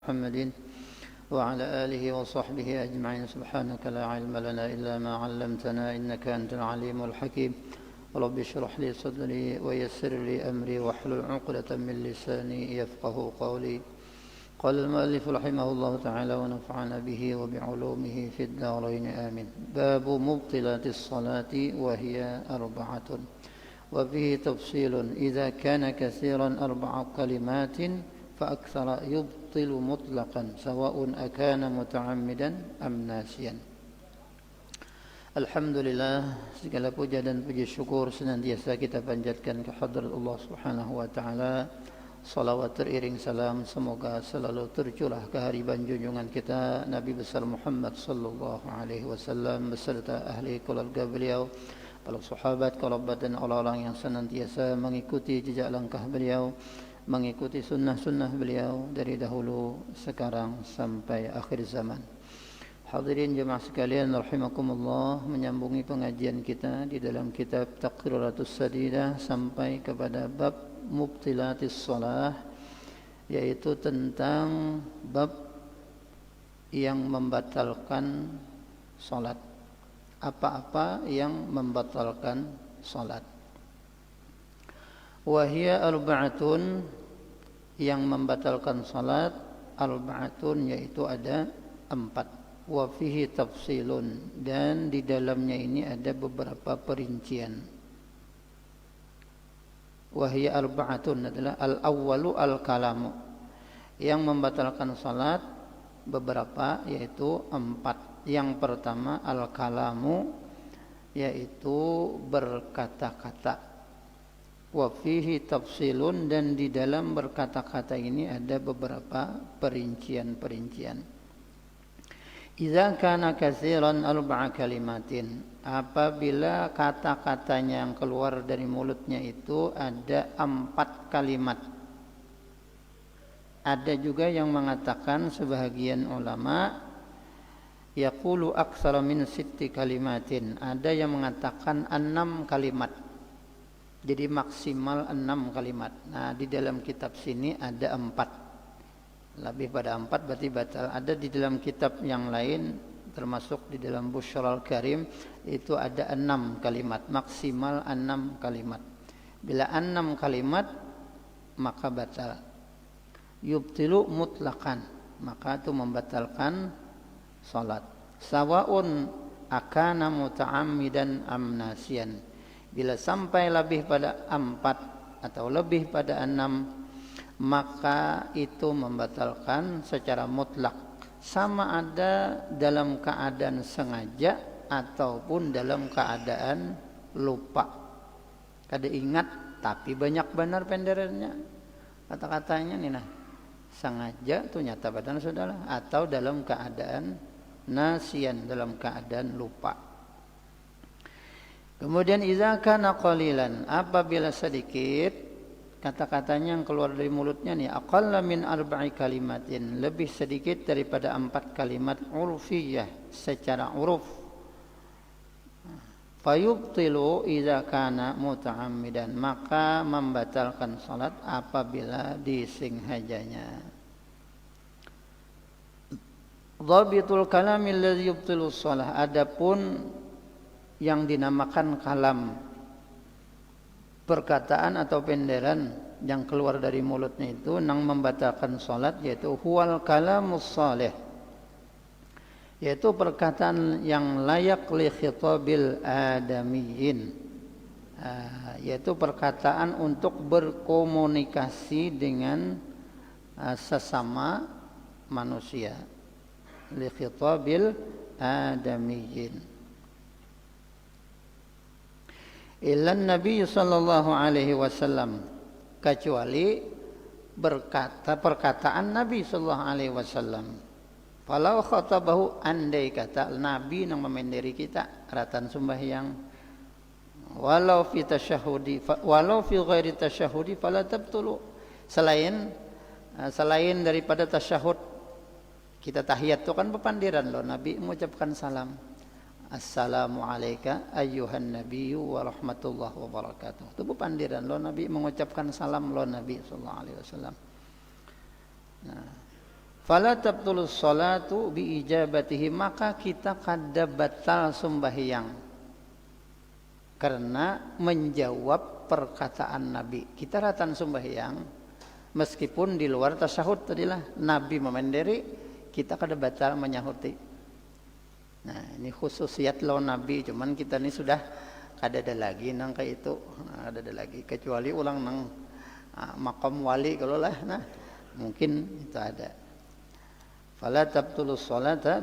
محمد وعلى آله وصحبه أجمعين. سبحانك لا علم لنا إلا ما علمتنا إنك أنت العليم الحكيم. رب اشرح لي صدري ويسر لي أمري واحلل عقدة من لساني يفقه قولي. قال المؤلف رحمه الله تعالى ونفعنا به وبعلومه في الدارين آمين. باب مبطلات الصلاة وهي 4 وفيه تفصيل إذا كان كثيرا 4 كلمات فأكثر يبطل مطلقا سواء أكان متعمدا أم ناسيا. Alhamdulillah, segala puja dan puji syukur senantiasa kita panjatkan kehadrat Allah Subhanahu wa taala. Salawat teriring salam semoga selalu tercurah ke hariban junjungan kita Nabi besar Muhammad sallallahu alaihi wasallam beserta ahli keluarga beliau, para sahabat, kerabat dan orang-orang yang senantiasa mengikuti jejak langkah beliau, mengikuti sunnah-sunnah beliau dari dahulu sekarang sampai akhir zaman. Hadirin jemaah sekalian rahimakumullah, menyambungi pengajian kita di dalam kitab Taqriratus Sadidah sampai kepada bab mubtilatis shalah, yaitu tentang bab yang membatalkan salat. Apa-apa yang membatalkan salat. Wa hiya 4, yang membatalkan salat 4, yaitu ada 4. Wa fihi tafsilun, dan di dalamnya ini ada beberapa perincian. Wa hiya 4 adalah al-awwalu al-kalamu, yang membatalkan salat beberapa, yaitu 4. Yang pertama al-kalamu, yaitu berkata-kata. Wa fihi tafsilun, dan di dalam berkata-kata ini ada beberapa perincian-perincian. Idza kana katsiran 4 kalimatin, apabila kata-katanya yang keluar dari mulutnya itu ada 4 kalimat. Ada juga yang mengatakan sebahagian ulama yaqulu aktsara min 6 kalimatin, ada yang mengatakan 6 kalimat. Jadi maksimal 6 kalimat. Nah, di dalam kitab sini ada 4. Lebih pada 4 berarti batal. Ada di dalam kitab yang lain, termasuk di dalam Busyral Karim, itu ada 6 kalimat, maksimal 6 kalimat. Bila 6 kalimat maka batal. Yubtilu mutlaqan, maka itu membatalkan salat. Sawaun akana muta'ammidan am nasiyan. Bila sampai lebih pada 4 atau lebih pada 6, maka itu membatalkan secara mutlak, sama ada dalam keadaan sengaja ataupun dalam keadaan lupa. Kada ingat tapi banyak benar penderannya kata-katanya nih, nah sengaja tuh nyata badan saudara, atau dalam keadaan nasian, dalam keadaan lupa. Kemudian idza kana qalilan, apabila sedikit kata-katanya yang keluar dari mulutnya nih, aqalla min 4 kalimatin, lebih sedikit daripada 4 kalimat urfiyah, secara uruf. Fayubtilu idza kana muta'ammidan, maka membatalkan salat apabila disengajanya. Dhabitul kalami alladhi yubtilu shalah, adapun yang dinamakan kalam, perkataan atau penderan yang keluar dari mulutnya itu yang membatalkan salat, yaitu huwal kalamus salih, yaitu perkataan yang layak li khitabil adamiyyin, yaitu perkataan untuk berkomunikasi dengan sesama manusia, li khitabil adamiyyin. Ilan Nabi sallallahu alaihi wasallam, kecuali perkataan Nabi sallallahu alaihi wasallam. Falau khatabahu, andai kata Nabi yang memendiri kita ratan sembahyang, walau fi tasyahudi walau fi ghairi tasyahudi fala tabtulu, selain daripada tasyahud, kita tahiyat itu kan pepandiran loh, Nabi mengucapkan salam. Assalamu alayka ayyuhan nabiyyu wa rahmatullahi wa barakatuh. Itu pandiran lo Nabi mengucapkan salam lo Nabi sallallahu alaihi wasallam. Nah, Fala tabtulus salatu bi ijabatihi, maka kita kada batal sembahyang karena menjawab perkataan Nabi. Kita ratan sembahyang meskipun di luar tasyahud tadilah Nabi memendiri, kita kada batal menyahuti. Nah, ini khususiat lo Nabi, cuman kita ini sudah kada ada lagi nang kayak itu, kada ada lagi kecuali ulang nang makam wali kalau lah, nah mungkin itu ada. Fala tabtulus salatu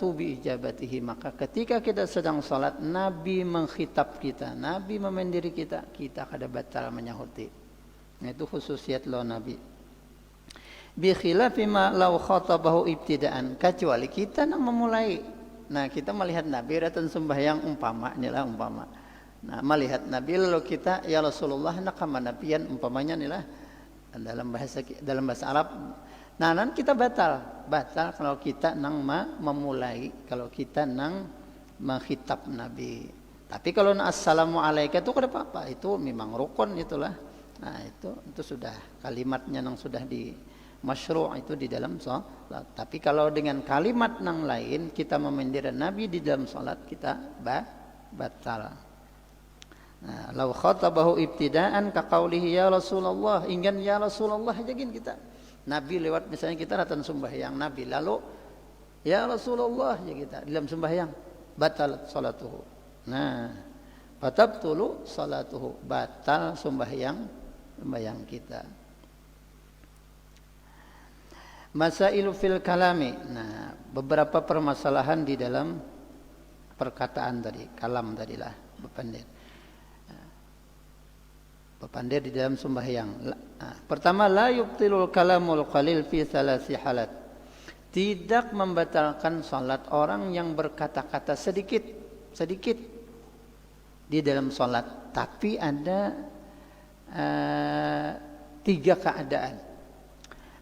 bi ijabatihi, maka ketika kita sedang salat Nabi mengkhitab kita, Nabi memendiri kita, kita kada batal menyahuti. Nah, itu khususiat lo Nabi. Bi khilafi ma law khatabahu ibtidaan, kecuali kita nang memulai. Nah, kita melihat Nabi datang sembahyang umpama, inilah umpama. Nah, melihat Nabi lalu kita, ya Rasulullah nak kamanapian umpamanya inilah dalam bahasa Arab. Nah, nanti kita batal kalau kita nang memulai, kalau kita nang menghitab Nabi. Tapi kalau assalamualaikum itu kada apa-apa, itu memang rukun itulah. Nah, itu sudah kalimatnya nang sudah di masyru' itu di dalam salat. Tapi kalau dengan kalimat nang lain kita memendiri Nabi di dalam salat, kita batal. Nah, law khatabahu ibtidaan ka qaulihi ya Rasulullah, ingin ya Rasulullah jagin kita. Nabi lewat misalnya kita datang sembahyang Nabi, lalu ya Rasulullah ya kita dalam sembahyang, batal salatuhu. Nah, batabtulu salatuhu, batal sembahyang kita. Masailu fil kalami. Nah, beberapa permasalahan di dalam perkataan tadi, kalam tadilah, bepandir di dalam sembahyang. Pertama, la yubtilul kalamul qalil fi salasi halat. Tidak membatalkan salat orang yang berkata-kata sedikit di dalam salat, tapi ada 3 keadaan.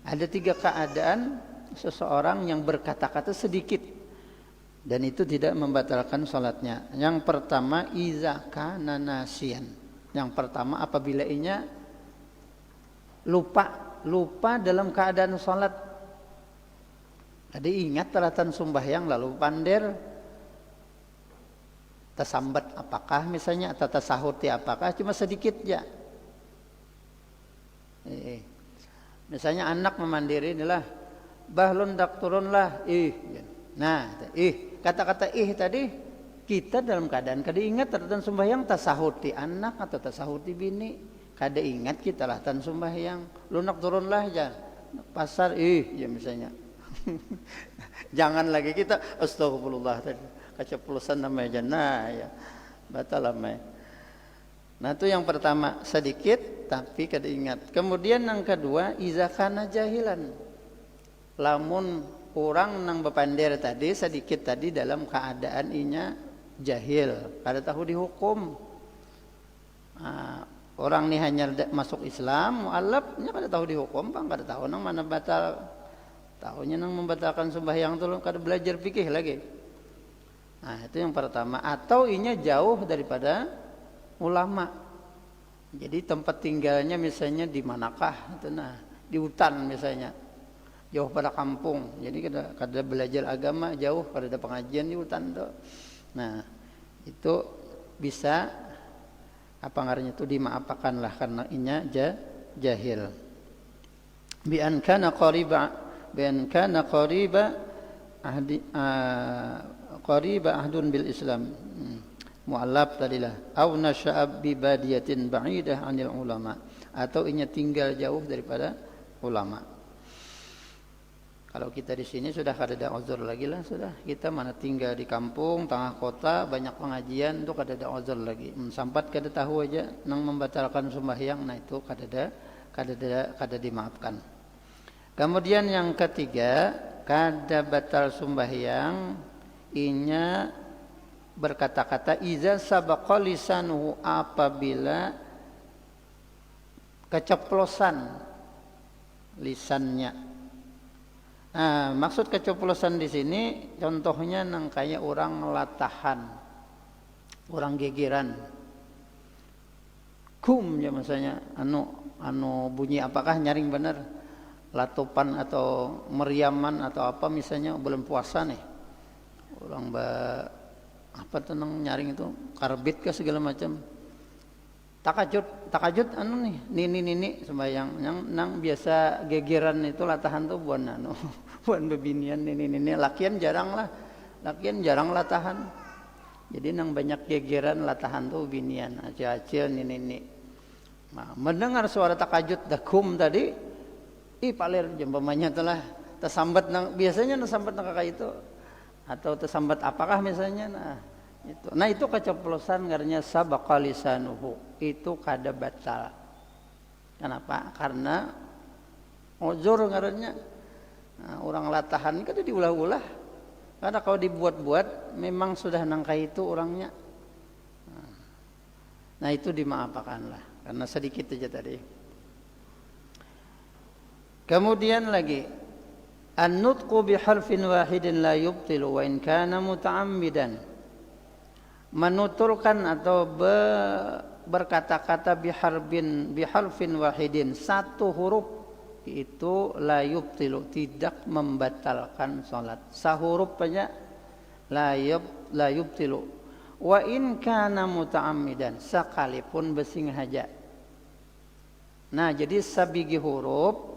Ada 3 keadaan seseorang yang berkata-kata sedikit dan itu tidak membatalkan salatnya. Yang pertama, iza kana nasiyan. Yang pertama, apabila inya lupa dalam keadaan salat. Jadi ingat teratan sembahyang lalu pandir tersambat apakah misalnya atau tasahuti apakah, cuma sedikit ya. Misalnya anak memandiri inilah bahlun dak turunlah Nah, kata-kata tadi kita dalam keadaan kada ingat teratan sembahyang tasahuti anak atau tasahuti bini, kada ingat kita lah tan sembahyang, lunak turunlah aja pasar ya misalnya. Jangan lagi kita astagfirullah tadi keceplosan namanya nah ya batal namanya. Nah, itu yang pertama, sedikit tapi kada ingat. Kemudian yang kedua, iza kana jahilan. Lamun orang nang bepandir tadi sedikit tadi dalam keadaan inya jahil, kada tahu dihukum. Orang ni hanya masuk Islam, mualaf nya kada tahu dihukum, bang kada tahu nang mana batal. Tahunya nang membatalkan sembahyang tu kada belajar fikih lagi. Nah, itu yang pertama. Atau inya jauh daripada ulama. Jadi tempat tinggalnya misalnya di manakah itu, nah di hutan misalnya, jauh pada kampung. Jadi kada belajar agama, jauh kada ada pengajian di hutan tuh. Nah, itu bisa apa ngarannya itu dimaafkan lah karena inya jahil. Bi an kana qariba ahdun bil Islam. Mu'allaf tadilah au nasya'a bi badiyatin ba'idah 'anil ulama, atau inya tinggal jauh daripada ulama. Kalau kita di sini sudah kada ada uzur lagi lah, sudah kita mana tinggal di kampung tengah kota banyak pengajian tu kada ada uzur lagi. Sampat kada tahu aja nang membatalkan sembahyang, nah itu kada dimaafkan. Kemudian yang ketiga, kada batal sembahyang inya berkata-kata iza sabaqa lisanuhu, apabila keceplosan lisannya. Nah, maksud keceplosan di sini contohnya nang kayak orang latahan, orang gegeran. Kum ya misalnya anu bunyi apakah nyaring benar. latupan atau meriaman atau apa misalnya bulan puasa nih. Orang apa tenang nyaring itu karbit ke segala macam. Takajud anu nih nini sembayang yang nang biasa gegeran itu latahan tuh buan anu buan bebinian nini lakian jarang latahan. Jadi nang banyak gegeran latahan tuh binian aja nini. Nah, mendengar suara takajud dakum tadi, palir jempamanya telah tersambat nang biasanya tersambat nang kakak itu atau tersambat apakah misalnya itu. Nah itu keceplosan karena sabaqa lisanuhu itu kada batal. Kenapa? Karena ozur ngarannya. Nah, orang latahan kan diulah-ulah. Karena kalau dibuat-buat memang sudah nangka itu orangnya. Nah itu dimaafkanlah karena sedikit aja tadi. Kemudian lagi an-nutqu biharfin wahidin la yubtilu wa in kana muta'ammidan. Menuturkan atau berkata-kata biharfin wahidin satu huruf itu la yubtilu tidak membatalkan salat. Sahuruf aja la yubtilu wa in kana muta'ammidan sekalipun besing haja. Nah, jadi sabigi huruf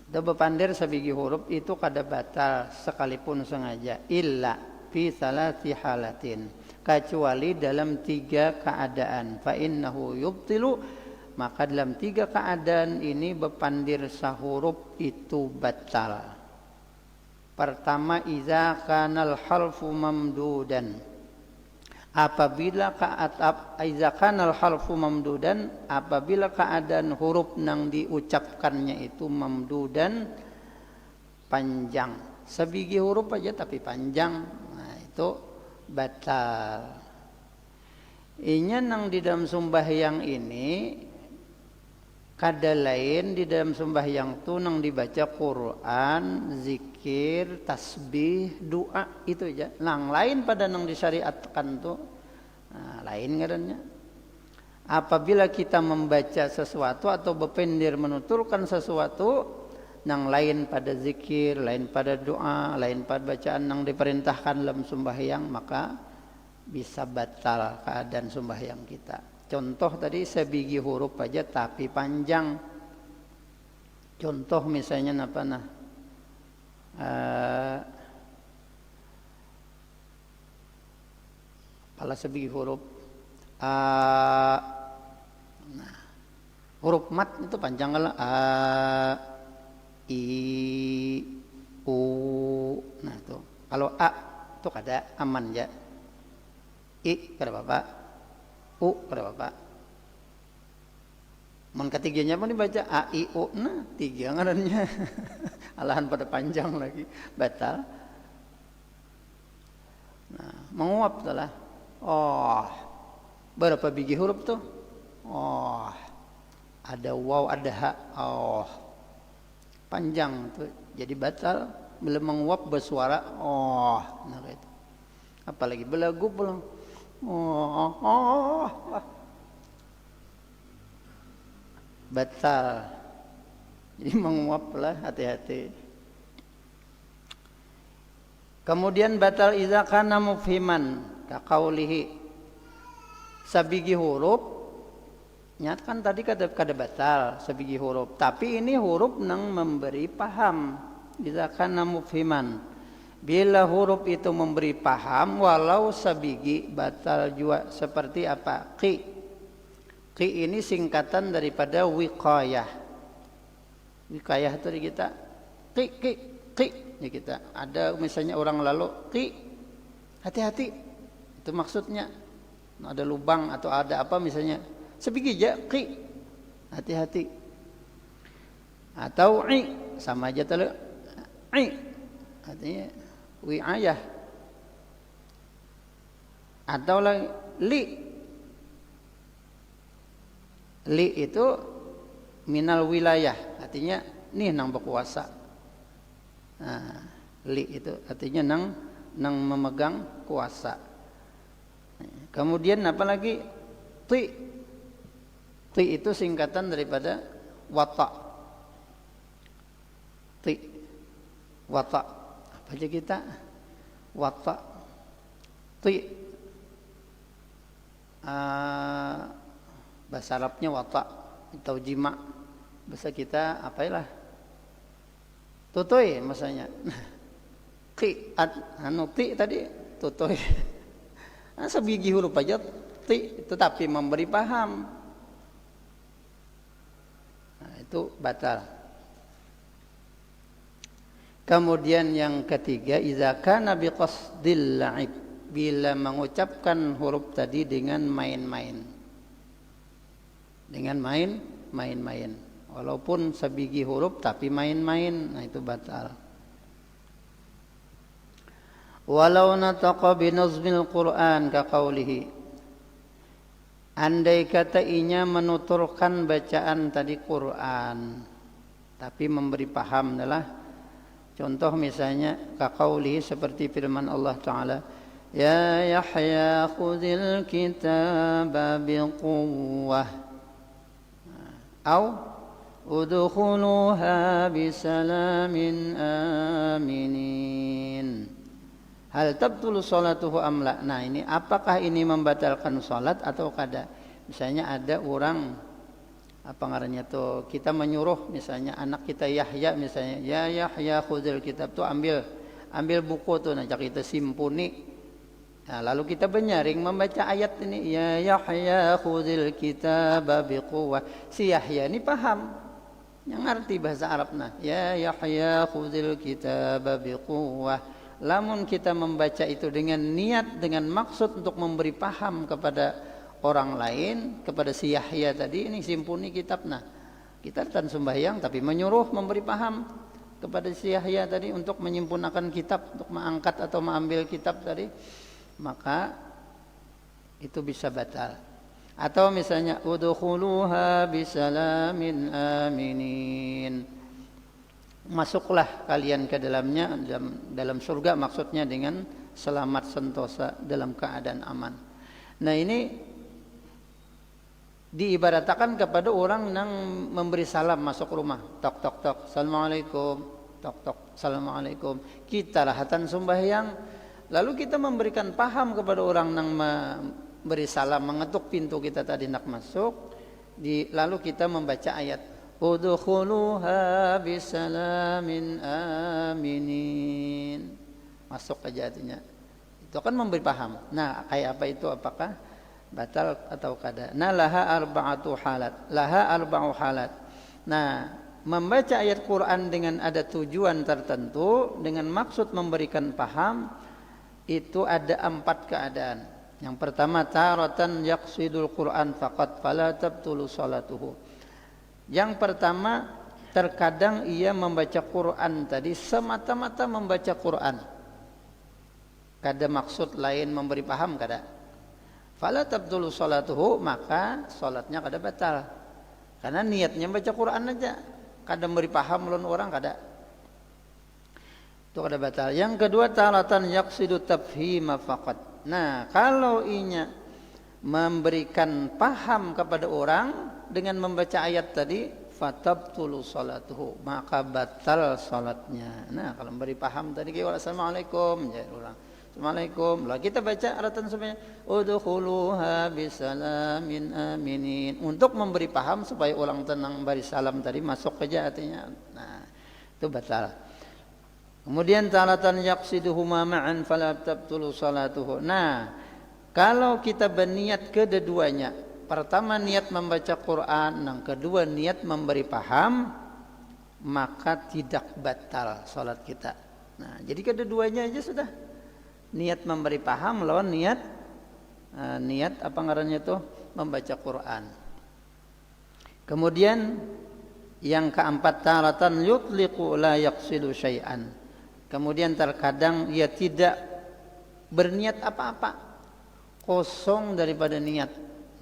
da bepandir sabigi huruf itu kada batal sekalipun sengaja illa fi salati halatin kecuali dalam 3 keadaan fa innahu yubtilu maka dalam 3 keadaan ini bepandir sahuruf itu batal. Pertama iza kanal halfu mamdudan apabila iza kanal halfu mamdudan apabila keadaan huruf nang diucapkannya itu mamdudan panjang sebiji huruf aja tapi panjang. Itu batal. Inya nang di dalam sembahyang ini kada lain di dalam sembahyang tu nang dibaca Quran, zikir, tasbih, doa itu aja. Nang lain pada nang disyariatkan tu lain ngarannya. Apabila kita membaca sesuatu atau bependir menuturkan sesuatu nang lain pada zikir, lain pada doa, lain pada bacaan nang diperintahkan dalam sembahyang maka bisa batal keadaan sembahyang kita. Contoh tadi sebiji huruf aja tapi panjang. Contoh misalnya apa pala sebiji huruf huruf mat itu panjang lah I U. Nah itu kalau A itu kada aman ya. I kada apa-apa, U kada apa-apa. Man ketiganya pun dibaca A I U. Nah 3 ngarannya. Alahan pada panjang lagi batal. Nah menguap telah. Oh berapa biji huruf tuh? Oh ada waw ada ha. Oh panjang tuh jadi batal belum menguap bersuara nah gitu. Apalagi belagu pulang batal jadi menguap lah hati-hati. Kemudian batal iza kana mufhiman ka qaulihi sabigi huruf nyatakan tadi kada batal sebiji huruf tapi ini huruf nang memberi paham iza kana mufhiman bila huruf itu memberi paham walau sebiji batal juga seperti apa qi ini singkatan daripada wiqayah itu di kita qi ya kita ada misalnya orang lalu qi hati-hati itu maksudnya ada lubang atau ada apa misalnya sebiji aja qi hati-hati atau i sama aja tele i artinya wi'ayah atau lagi li itu minal wilayah artinya nih nang berkuasa. Nah, li itu artinya nang memegang kuasa. Kemudian apa lagi ti itu singkatan daripada wata. ti wata apa aja kita wata ti bahasa Arabnya wata atau jima, bahasa kita apailah tutoy maksudnya ki anu ti tadi tutoy sebiji huruf aja ti tetapi memberi paham, nah, itu batal. Kemudian yang ketiga, idza kana biqasdil la'ib, bila mengucapkan huruf tadi dengan main-main. Dengan main-main. Walaupun sebiji huruf tapi main-main, nah itu batal. Walau nataqa binazmil Qur'an ka qaulihi, andai kata inya menuturkan bacaan tadi Quran tapi memberi paham adalah contoh misalnya ka qaulihi seperti firman Allah Ta'ala, ya Yahya khudhil kitaba biquwwah au udkhuluha bisalamin aminin hal tabtulu sholatuhu amla. Nah ini apakah ini membatalkan sholat atau kada? Misalnya ada orang apa ngarannya tuh, kita menyuruh misalnya anak kita Yahya misalnya, ya Yahya khudhil kitab tuh ambil buku tuh, nah kita simpuni. Nah, lalu kita benyaring membaca ayat ini, ya Yahya khudhil kitab biquwwah. Si Yahya ini paham, yang ngerti bahasa Arabnya, ya Yahya khudhil kitab biquwwah. Lamun kita membaca itu dengan niat, dengan maksud untuk memberi paham kepada orang lain, kepada si Yahya tadi, ini simpuni kitab. Nah, kita tan sembahyang tapi menyuruh memberi paham kepada si Yahya tadi untuk menyempurnakan kitab, untuk mengangkat atau mengambil kitab tadi, maka itu bisa batal. Atau misalnya udkhuluha bisalamin aminin, masuklah kalian ke dalamnya, dalam surga maksudnya dengan selamat sentosa dalam keadaan aman. Nah ini diibaratkan kepada orang yang memberi salam masuk rumah, tok tok tok, assalamualaikum, tok tok, assalamualaikum. Kita lahatan sembahyang, lalu kita memberikan paham kepada orang yang memberi salam, mengetuk pintu kita tadi nak masuk, lalu kita membaca ayat udkhuluha bisalamin aminin, masuk aja artinya. Itu kan memberi paham. Nah, kayak apa itu, apakah batal atau kada? Nah, laha arba'u halat. Nah, membaca ayat Quran dengan ada tujuan tertentu, dengan maksud memberikan paham, itu ada 4 keadaan. Yang pertama, taratan yaqsidul Quran faqat fala tabtulu salatuhu. Yang pertama, terkadang ia membaca Quran tadi semata-mata membaca Quran, kada maksud lain memberi paham kada. Fala tabtulu salatuhu, maka salatnya kada batal. Karena niatnya baca Quran aja, kada memberi paham ulun orang kada. Itu kada batal. Yang kedua, taratan yaqsidu tafhima faqat. Nah, kalau inya memberikan paham kepada orang dengan membaca ayat tadi, fatabtulu salatuhu, maka batal salatnya. Nah, kalau memberi paham tadi kayak assalamualaikum, ya orang assalamualaikum, lah kita baca aratan semuanya udkhuluha bisalamin aminin, untuk memberi paham supaya orang tenang beri salam tadi masuk aja artinya. Nah, itu batal. Kemudian taratan yaqsiduhuma ma'an fala tabtulu salatuhu. Nah, kalau kita berniat kedua-duanya, pertama niat membaca Quran, yang kedua niat memberi paham, maka tidak batal salat kita. Nah, jadi kedua-duanya aja sudah. Niat memberi paham lawan niat apa ngarannya itu membaca Quran. Kemudian yang keempat, taratan yutliqu la yaqsidu syai'an. Kemudian terkadang ia tidak berniat apa-apa, kosong daripada niat.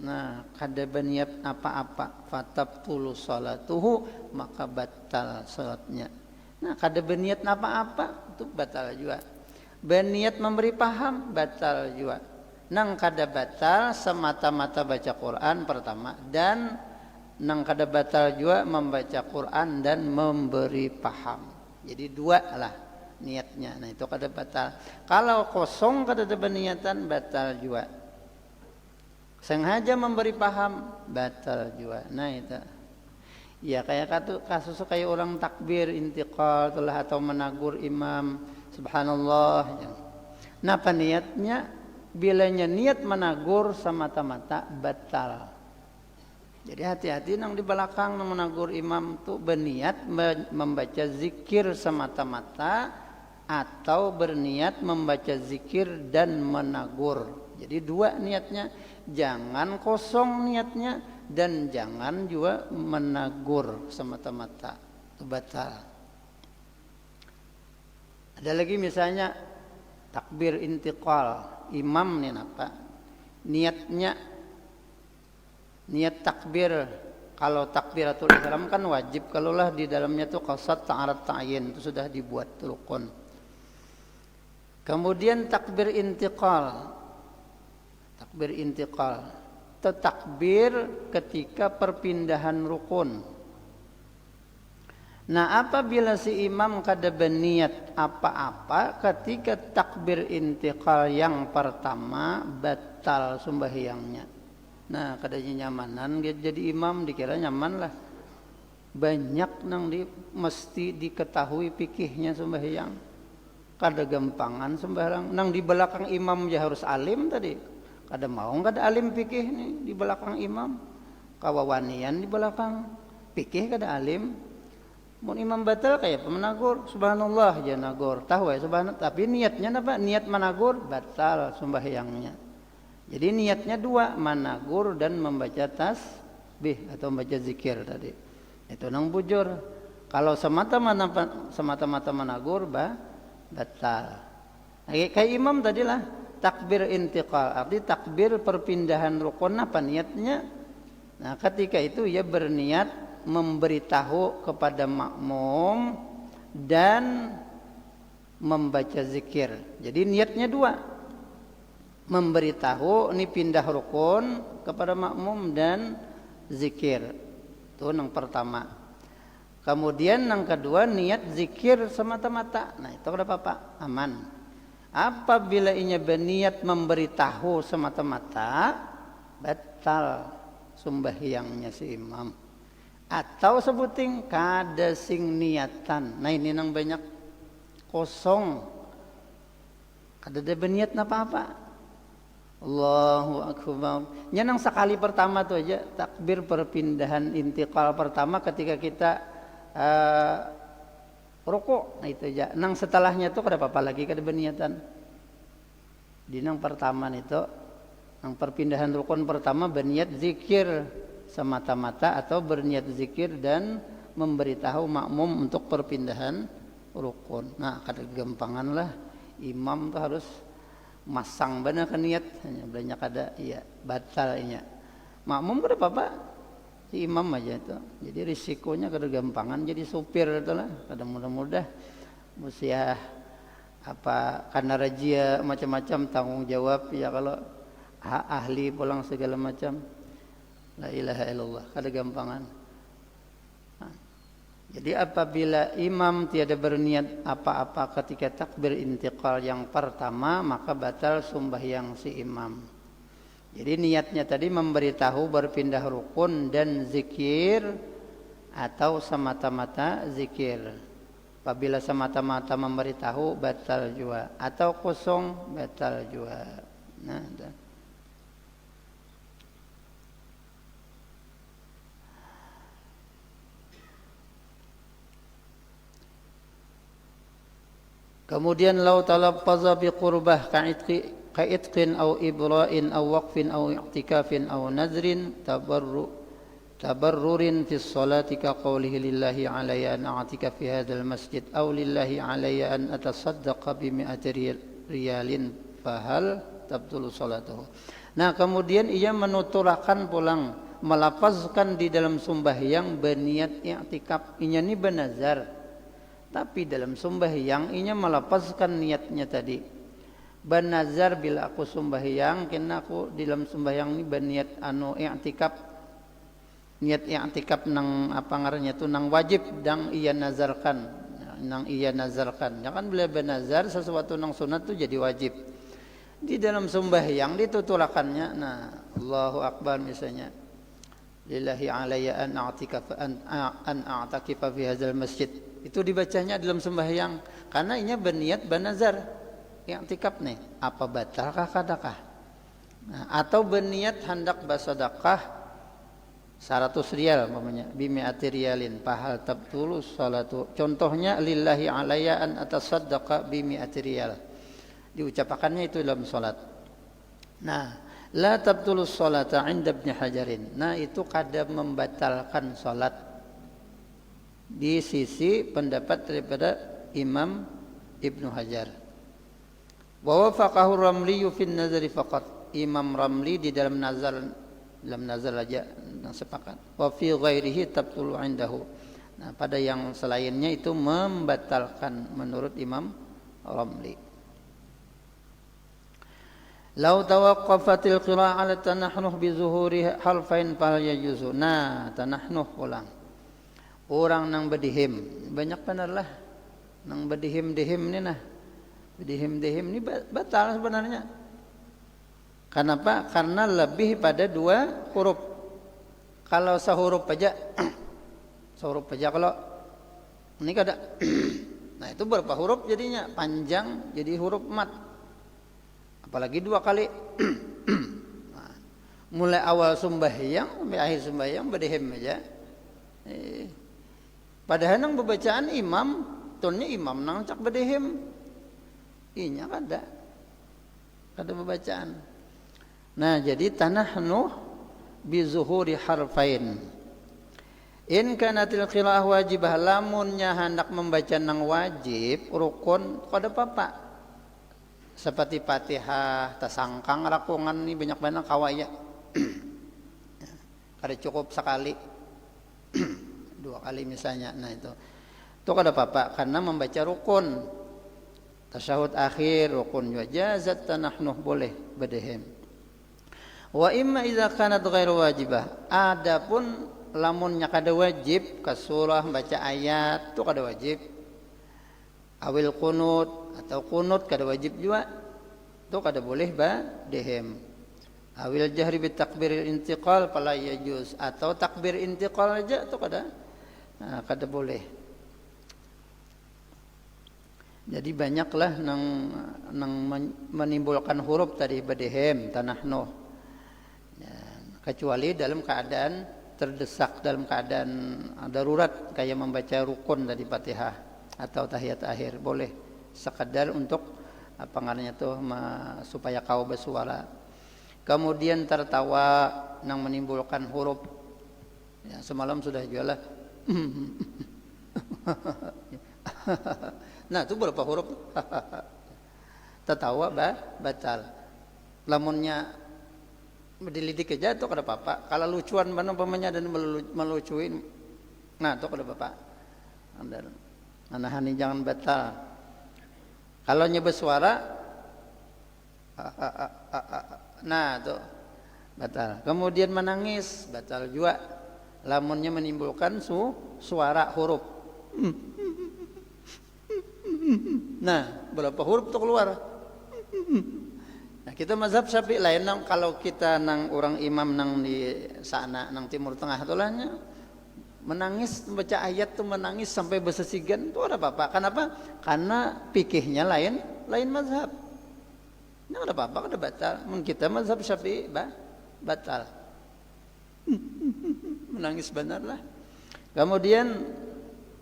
Nah, kada berniat apa-apa, fatabtulu salatuhu, maka batal salatnya. Nah, kada berniat apa-apa, itu batal juga. Berniat memberi paham, batal juga. Nang kada batal semata-mata baca Quran pertama, dan nang kada batal juga membaca Quran dan memberi paham. Jadi dua lah niatnya. Nah itu kada batal. Kalau kosong kada ada niatan batal juga. Sengaja memberi paham batal juga. Nah itu. Ya kayak kasus kayak orang takbir intiqal telah atau menagur imam subhanallah. Nah apa niatnya? Bilanya niat menagur semata-mata batal. Jadi hati-hati nang di belakang nang menagur imam tuh berniat membaca zikir semata-mata atau berniat membaca zikir dan menagur. Jadi dua niatnya, jangan kosong niatnya dan jangan juga menagur semata-mata, itu batal. Ada lagi misalnya takbir intiqal, imam nih apa? Niat takbir, kalau takbiratul ihram kan wajib, kalaulah di dalamnya tuh qasad ta'arad ta'yin itu sudah dibuat rukun. Kemudian takbir intiqal itu takbir ketika perpindahan rukun. Nah apabila si imam kada berniat apa-apa ketika takbir intiqal yang pertama batal sembahyangnya. Nah kadanya nyamanan jadi imam dikira nyaman lah. Banyak nang mesti diketahui fikihnya sembahyang. Kada gampangan sembarang. Nang di belakang imam ya harus alim tadi. Kada mau kada alim fikih nih di belakang imam. Kawawanian di belakang fikih kada alim. Mun imam batal kayak pemenagur subhanallah ya nagur. Tahu ya subhanallah tapi niatnya apa? Niat menagur batal sembahyangnya. Jadi niatnya dua, managur dan membaca tasbih atau membaca zikir tadi. Itu nang bujur. Kalau semata-mata managur batal. Kayak imam tadilah takbir intiqal, arti takbir perpindahan rukun apa niatnya? Nah, ketika itu ia berniat memberitahu kepada makmum dan membaca zikir. Jadi niatnya dua. Memberitahu ini pindah rukun kepada makmum dan zikir. Itu yang pertama. Kemudian yang kedua niat zikir semata-mata. Nah itu ada apa? Aman. Apabila inya berniat memberitahu semata-mata batal sembahyangnya si imam. Atau sebuting kada sing niatan. Nah ini nang banyak kosong. Kada ada berniat apa-apa. Allahu akbar. Nyanang sekali pertama tuh aja takbir perpindahan intiqal pertama ketika kita rukuk. Nah itu aja. Nang setelahnya tuh kada apa-apa lagi kada berniatan. Di nang pertama itu nang perpindahan rukun pertama berniat zikir semata-mata atau berniat zikir dan memberitahu makmum untuk perpindahan rukun. Nah kada gampangan lah imam tuh harus masang benar ke niat banyak ada iya batalnya makmum kada apa-apa si imam aja itu jadi risikonya kada gampangan jadi supir itu lah kada mudah-mudah musia apa karena rajia macam-macam tanggung jawab ya kalau ahli pulang segala macam la ilaha illallah kada gampangan. Jadi apabila imam tiada berniat apa-apa ketika takbir intiqal yang pertama maka batal sembahyang si imam. Jadi niatnya tadi memberitahu berpindah rukun dan zikir atau semata-mata zikir. Apabila semata-mata memberitahu batal juga atau kosong batal juga. Nah, kemudian lau talaffaza bi qurbah ka'itqin aw ibra'in aw waqfin aw i'tikafin aw nadrin tabarrurin fi sholati ka qawlihi lillahi alayya an a'tika fi hadzal masjid aw lillahi alayya an atasaddaqa bi mi'ati riyalin fahal tabtulu sholatuhu. Nah kemudian ia menuturakan pulang melafazkan di dalam sembahyang berniat i'tikaf inya ni benazar. Tapi dalam sembahyang inya melafazkan niatnya tadi. Bernazar bila aku sembahyang, kena aku dalam sembahyang ini berniat i'tikaf. Niat i'tikaf nang apa ngarannya tu nang wajib dan ia nazarkan. nang iya nazarkan. Jangan bila bernazar sesuatu nang sunat itu jadi wajib. Di dalam sembahyang ditutulakannya. Nah, Allahu Akbar misalnya. Lillahi alayya an a'takifa fi hadzal masjid. Itu dibacanya dalam sembahyang karena ini berniat bernazar. I'tikaf nih, apa batalkah kadakah? Nah, atau berniat hendak bersedekah 100 rial umpamanya, bimi'ati riyalin fahal tabtulu salatu. Contohnya lillahi alayya an atasaddaqa bimi'ati riyal. Diucapkannya itu dalam salat. Nah, la tabtulu salata 'inda Ibnu Hajarin. Nah, itu kadang membatalkan salat di sisi pendapat daripada Imam Ibnu Hajar. Wa wafaqahu Ramli fi an-nazari faqat. Imam Ramli di dalam nazar aja sepakat. Wa fi ghairihi tabtulu 'indahu. Nah, pada yang selainnya itu membatalkan menurut Imam Ramli. Lau tawaqqafatil qira'ah 'ala tanahnuh bi zuhuri harfain fal yajuzu. Nah, tanahnuh ulang. Orang nang bedihim, banyak benar lah nang bedihim-dihim ni nah. Bedihim-dihim ni batal sebenarnya. Kenapa? Karena lebih pada 2 huruf. Kalau sehuruf aja sehuruf aja kalau ini kada. Nah, itu berapa huruf jadinya? Panjang jadi huruf mat. Apalagi 2 kali. Nah, mulai awal sembahyang sampai akhir sembahyang bedihim aja. Padahal nang bacaan imam, tonnya imam nang cak bedihim. Inya kada bacaan. Nah, jadi tanahnuh bi zuhuri harfain. In kanatil qiraah wajibah, lamunnya hendak membaca nang wajib rukun kada apa-apa. Seperti Fatihah, tasangkang rakungan ni banyak kawaya. Kada cukup sekali. 2 kali misalnya. Nah, itu kada apa-apa karena membaca rukun. Tasyahud akhir rukun wajazat tanahnuh boleh bedihim. Wa imma idza kanat ghairu wajibah. Adapun lamunnya kada wajib ka surah baca ayat itu kada wajib. Awil qunut atau qunut kada wajib juga. Itu kada boleh bedihim. Awil jahri bi takbiril intiqal fala yajuz atau takbir intiqal aja itu kada boleh. Jadi banyaklah nang menimbulkan huruf tadi bedihim tanahnuh. Ya, kecuali dalam keadaan terdesak, dalam keadaan darurat kayak membaca rukun dari Fatihah atau tahiyat akhir boleh sekadar untuk apa namanya tuh supaya kau bersuara. Kemudian tertawa nang menimbulkan huruf. Ya, semalam sudah jualah. Nah, itu berapa huruf? Tertawa batal. Lamunnya dilidik aja itu kada apa-apa. Kalau lucuan mana umpamanya dan melucuin, nah itu kada apa-apa. Anahani jangan batal. Kalau nyebut suara, nah itu batal. Kemudian menangis batal juga. Lamunnya menimbulkan suara huruf. Nah, berapa huruf itu keluar? Nah, kita mazhab Syafi'i lain nang kalau kita nang orang imam nang di sana nang Timur Tengah tulahnya menangis membaca ayat tuh menangis sampai bersesigan itu ada apa-apa. Kenapa? Karena fikihnya lain mazhab. Ini ada apa-apa kada batal. Mun kita mazhab Syafi'i batal. Menangis benar lah. Kemudian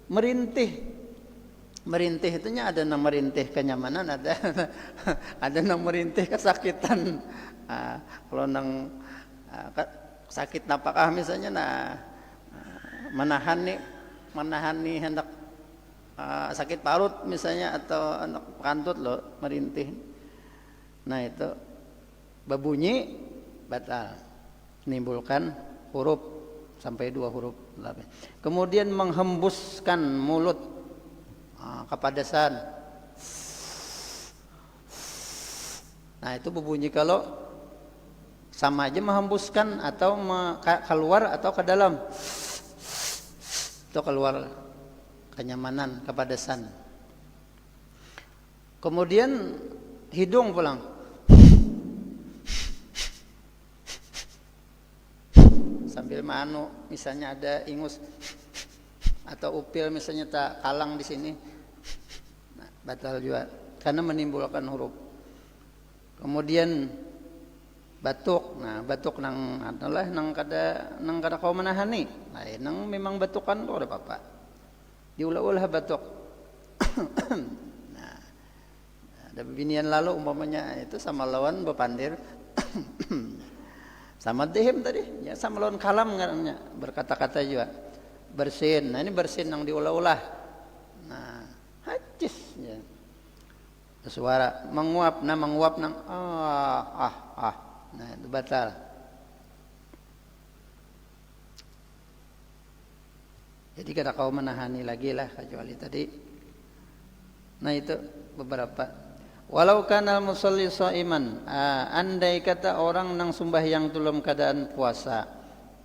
merintih itunya ada yang merintih kenyamanan, ada yang merintih kesakitan. Kalau nang sakit napakah misalnya, menahan nih hendak sakit parut misalnya atau anak kantut lo merintih. Nah, itu berbunyi batal, menimbulkan huruf sampai 2 huruf. Kemudian menghembuskan mulut kepadasan. Nah, itu berbunyi kalau sama aja menghembuskan atau keluar atau ke dalam. Itu keluar. kenyamanan, kepedesan. Kemudian hidung pulang. Sambil misalnya ada ingus atau upil misalnya tak kalang di sini, nah, batal juga karena menimbulkan huruf. Kemudian batuk, nah batuk nang adalah nang kada kau menahani, nah nang memang batukan tuh ada apa-apa, diulah-ulah batuk. Nah, ada binian lalu umpamanya itu sama lawan bepandir. Sama dehem tadi, ya sama lawan kalam katanya, berkata-kata juga. Bersin, nah ini bersin yang diulah-ulah. Nah, hajis ya. Suara menguap nang nah itu batal. Jadi kada kau menahani lagi lah kecuali tadi. Nah itu beberapa. Walau kana musalli shaiman, andai kata orang nang sembahyang dalam keadaan puasa,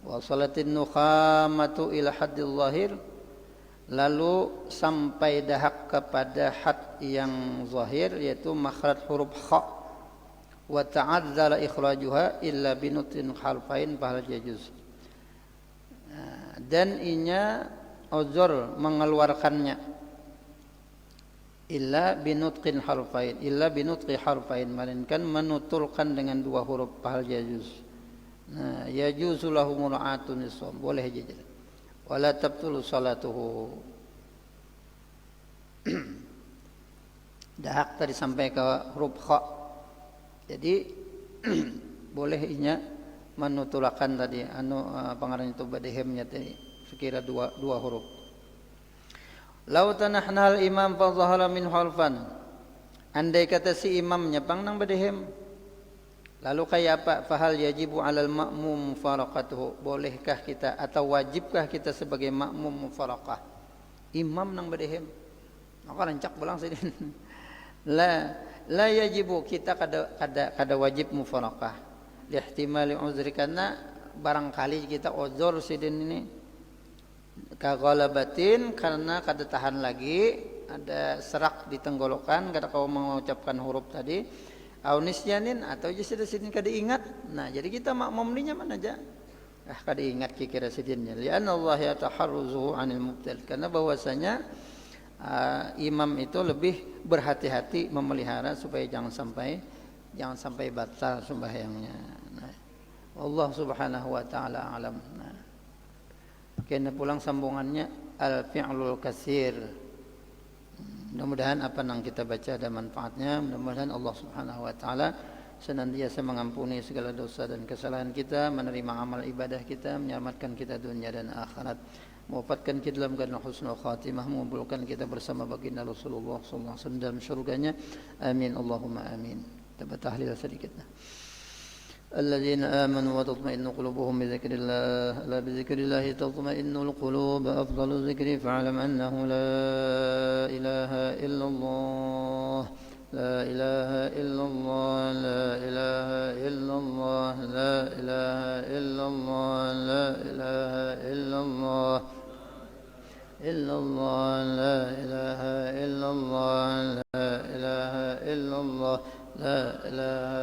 wa salatin nukhamatu ila haddil zahir, lalu sampai dahak kepada had yang zahir yaitu makhraj huruf kha, wa ta'adzala ikhrajuha illa binutin harfain fahal yajuz. Dan inya uzur mengeluarkannya illa binutqin harfain, illa binutqi harfain, melainkan menutulkan dengan dua huruf fahal yajuz. Nah, yajuzu lahu mura'atun nisam, boleh aja. Wala tabtulu salatuhu. Dahak tadi sampai ke huruf kha. Jadi boleh inya menutulakan tadi pengarang itu badihimnya tadi sekira dua huruf. Lau tanahnal imam fa zahara min harfan, andai kata si imamnya pang nang badihim, lalu kayak apa? Fahal yajibu alal ma'mum mufaraqatuhu, bolehkah kita atau wajibkah kita sebagai makmum mufaraqah imam nang badihim? Maka rancak pulang sidin. La yajibu, kita kada wajib mufaraqah lihtimali uzri, karena barangkali kita uzur sidin ini kaghalabatin, karena kada tahan lagi, ada serak di tenggorokan kada kau mengucapkan huruf tadi, au nisyanin, atau jadi sidin kada ingat. Nah jadi kita makmum ni nyaman aja, kada ingat kira sidinnya, li'anna Allah yataharruzuhu 'anil mubtil, karena bahwasanya imam itu lebih berhati-hati memelihara supaya jangan sampai batal sembahyangnya. Nah, Allah Subhanahu wa taala alam. Nah, kena pulang sambungannya al-fi'lul katsir. Mudah-mudahan apa yang kita baca ada manfaatnya. Mudah-mudahan Allah Subhanahu wa taala senantiasa mengampuni segala dosa dan kesalahan kita, menerima amal ibadah kita, menyelamatkan kita dunia dan akhirat, mewafatkan kita dalam keadaan husnul khatimah, mengumpulkan kita bersama baginda Rasulullah sallallahu alaihi wasallam dalam surganya. Amin Allahumma amin. Kita tahlil sedikit. الذين آمنوا وتطمئن قلوبهم بذكر الله، لا بذكر الله تطمئن القلوب، أفضل الذكر فاعلم أنه لا إله إلا الله، لا إله إلا الله، لا إله إلا الله، لا إله إلا الله، لا إله إلا الله، إلا الله، لا إله إلا الله، لا إله إلا الله، لا إله